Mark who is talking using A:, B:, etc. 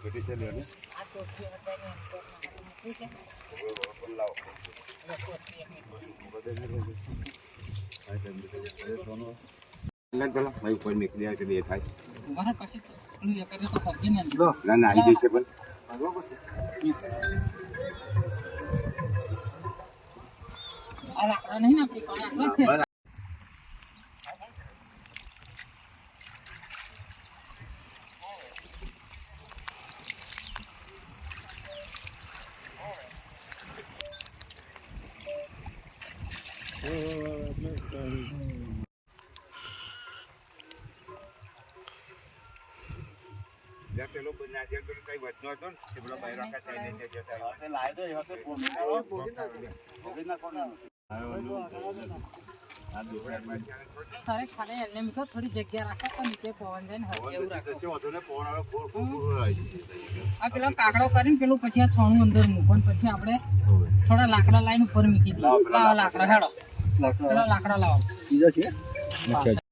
A: પેટી છે લેવાની પેલા ભાઈ ઉપર નીકળી આવે કે થાય ના ના આવી છે પણ
B: નહીં ને આપણી પાસે
A: પેલો બનાજે કઈ વધનો હતો ને એ પેલો બહાર રાખા થઈને જતા
C: લાય તો એ હતો
B: તારે ખાલી એમને મીઠો થોડી જગ્યા રાખો તો નીચે પવન જાય ને એવું રાખો આ પેલો કાકડો કરીને પેલું પછી આ છોણું અંદર મૂકો ને પછી આપણે થોડા લાકડા લાઈન ઉપર મૂકી દઈએ લાવો લાકડા હેડો પેલો લાકડા લાવો
C: બીજા છે